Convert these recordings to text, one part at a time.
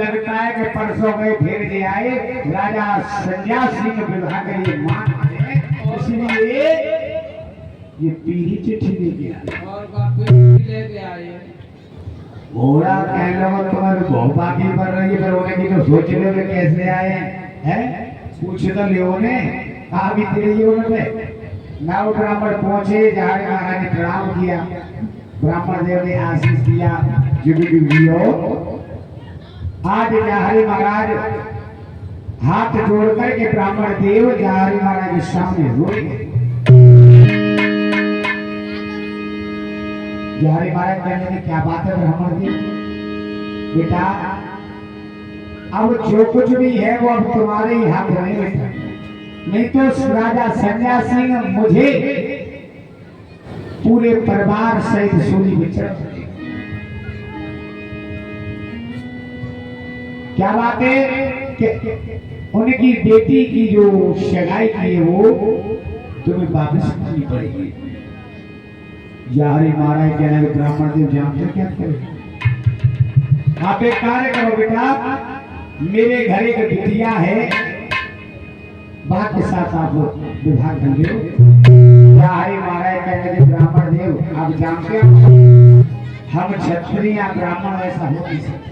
लगता है कि परसों गए फिर जे आए राजा सन्यासी के विवाह के लिए मान है, इसलिए ये पीढ़ी चिट्ठी लेके आए और बाकी लेके आए। घोड़ा कह लो तुम्हारे बहुत बाकी बढ़ रही है, पर होने की तो सोच ले वे कैसे आए हैं, पूछ तो लियो ने कहा भी तेरे ये उन्होंने ना वो ब्राह्मण पहुंचे, जहां महाराज ने प्रणाम किया, ब्राह्मण देव ने आशीष दिया, जुगी जुगियो। आज जहारी महाराज हाथ जोड़ करके ब्राह्मण देव जहारी महाराज के सामने रोए। जहारी महाराज कहने लगे क्या बात है ब्राह्मण देव, बेटा अब जो कुछ भी है वो अब तुम्हारे ही हाथ में बेटा, नहीं तो राजा सन्यासी ने मुझे पूरे परिवार सहित सूली में चढ़। क्या बात है कि उनकी बेटी की जो सगाई की है वो तुम्हें वापस करनी पड़ेगी। यारी महाराज कहने लगे ब्राह्मण देव जानते क्या करें, आप एक कार्य करो बेटा, मेरे घर एक बिटिया है, बात के साथ आप विवाह कर लो। यारी महाराज कहने लगे ब्राह्मण देव आप जानते हैं हम क्षत्रिय ब्राह्मण ऐसा हो नहीं सकता,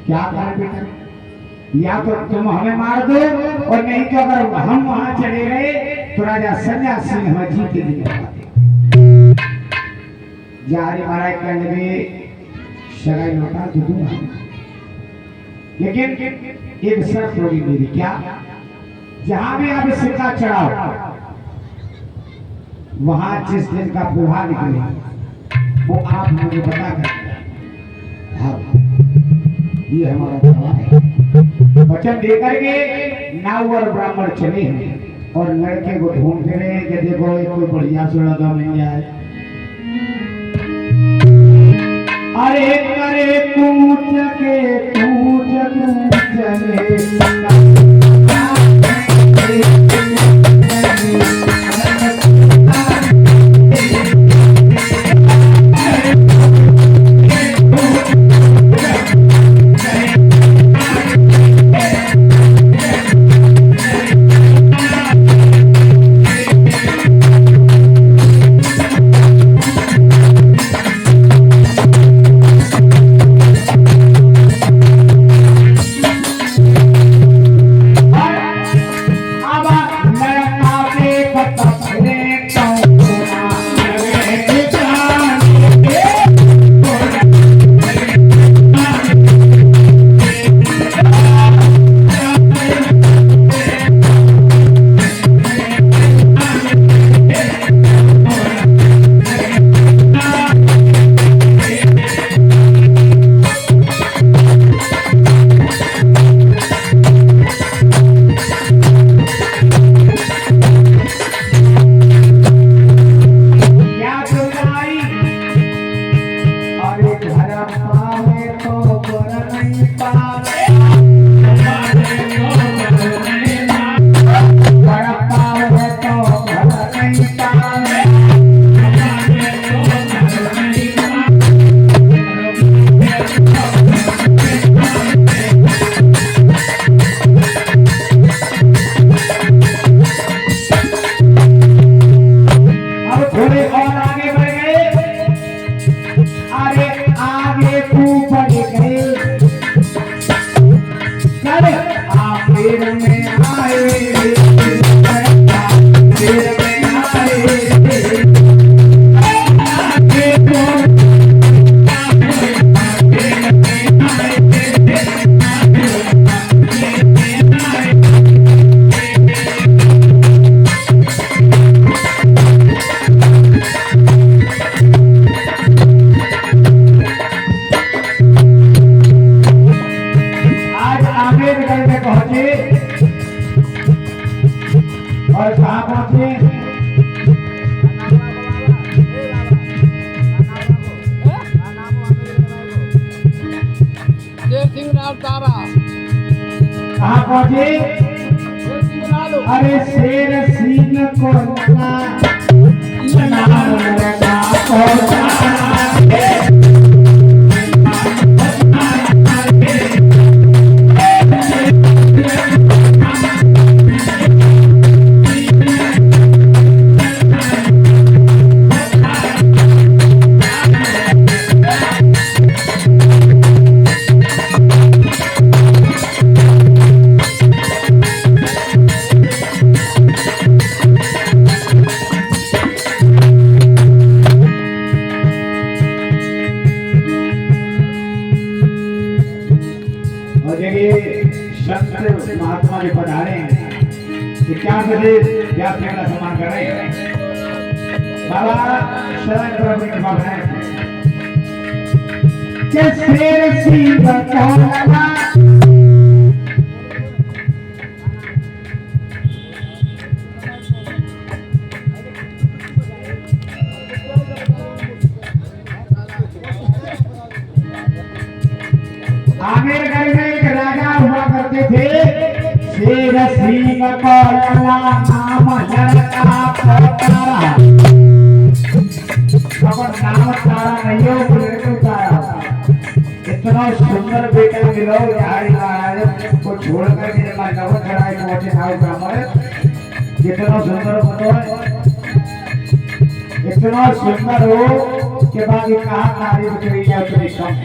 क्या करें बेटा, या तो तुम हमें मार दो और नहीं तो अगर हम वहां चले गए तो राजा सन्यासी हमें जीत के दिखा दे। यारी महाराज कहने लगे सगाई लौटा तो दूंगा, लेकिन एक शर्त होगी मेरी, क्या, जहां भी आप सिक्का चढ़ाओ वहां जिस दिन का प्रभाव निकले वो आप मुझे बता कर ये हमारा सवाल है। वचन देकर के नाव और ब्राह्मण चले हैं और लड़के को ढूंढते रहे कि देखो एक कोई बढ़िया से लड़का मिल जाए। अरे करे कूच के कहाँ पहुंचे? अरे शेर सिंह को नाम लगा पहुंचा संत महात्मा जी पधारे हैं कि क्या बजे क्या प्रेम सम्मान कर रहे हैं। बाबा शरण प्रभु के बाबा हैं कि शेर सिंह कहला आमिर घर में एक राजा हुआ करते थे, शेर सिंह कहला नाम लड़का पोतारा। खबर नाम तारा नहीं हो बोले तारा। इतना सुंदर बेटा मिलो यार महाराज को छोड़ कर के जब नव चढ़ाई पहुंचे नाव ब्राह्मण, कितना सुंदर बनो है, इतना सुंदर हो कि बाकी कहा तारीफ करी जाए तो कम।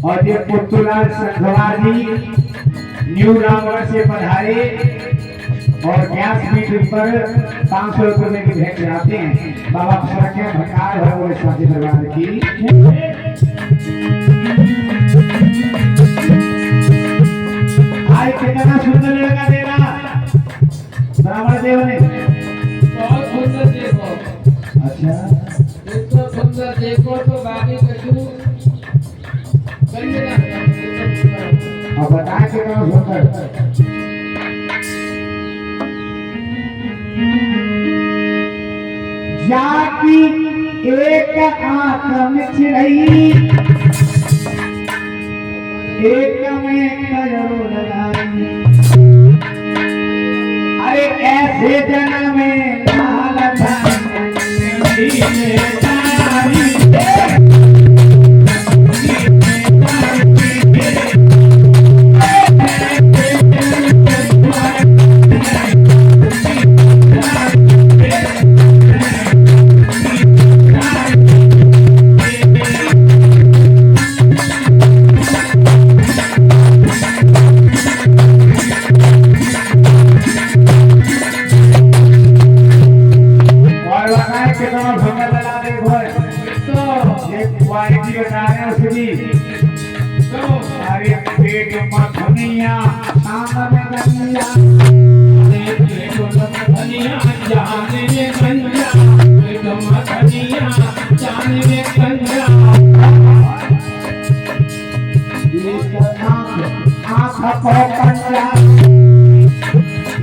और ये पुतुलाल संघवादी न्यू रामगढ़ से पधारे और व्यासपीठ पर 500 रुपए की भेंट चढ़ाते हैं। बाबा सड़के भकार है बोले शादी दरबार की। आज कितना सुंदर लड़का देना ब्राह्मण देव ने, बहुत सुंदर देखो। अच्छा इतना सुंदर देखो तो बाकी कछु अब बताए कितना सुंदर। जाकी एक आंख में चिड़ई, एक में कजरो लगाई। अरे ऐसे जन्म में लाल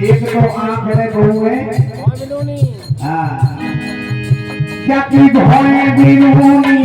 एक तो आंख में बहु है, क्या की भोए बिरूनी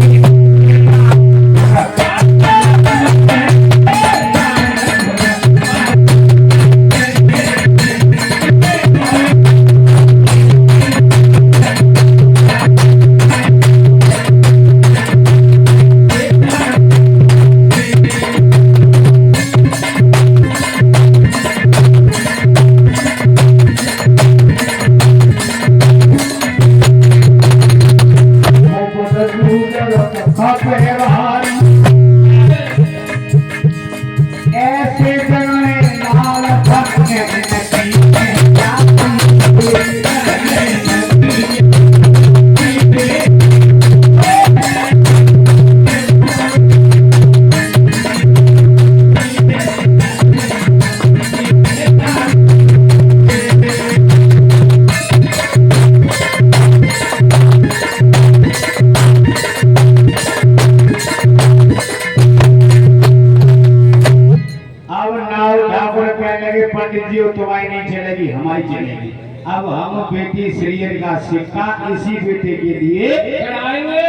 पंडित जी तुम्हारी नहीं चलेगी, हमारी चलेगी। अब हम बेटी श्रीयर का सिक्का इसी बेटे के लिए चढ़ाएंगे।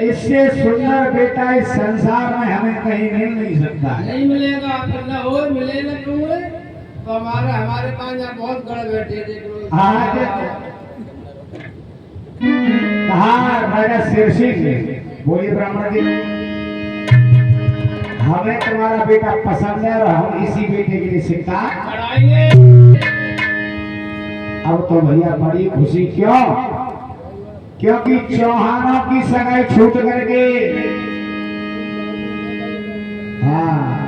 इससे सुंदर बेटा इस संसार में हमें कहीं मिल नहीं सकता है। नहीं मिलेगा, अपना और मिलेगा तुम्हें तो हमारे पास यहाँ बहुत गड़ बैठे देख लो। आज कहा राजा शीर्षी से बोलिए ब्राह्मण जी, हमें तुम्हारा बेटा पसंद है और हम इसी बेटे के लिए सिक्का चढ़ाएंगे। अब तो भैया बड़ी खुशी, क्यों? क्योंकि चौहानों की सगाई छूट करके, हाँ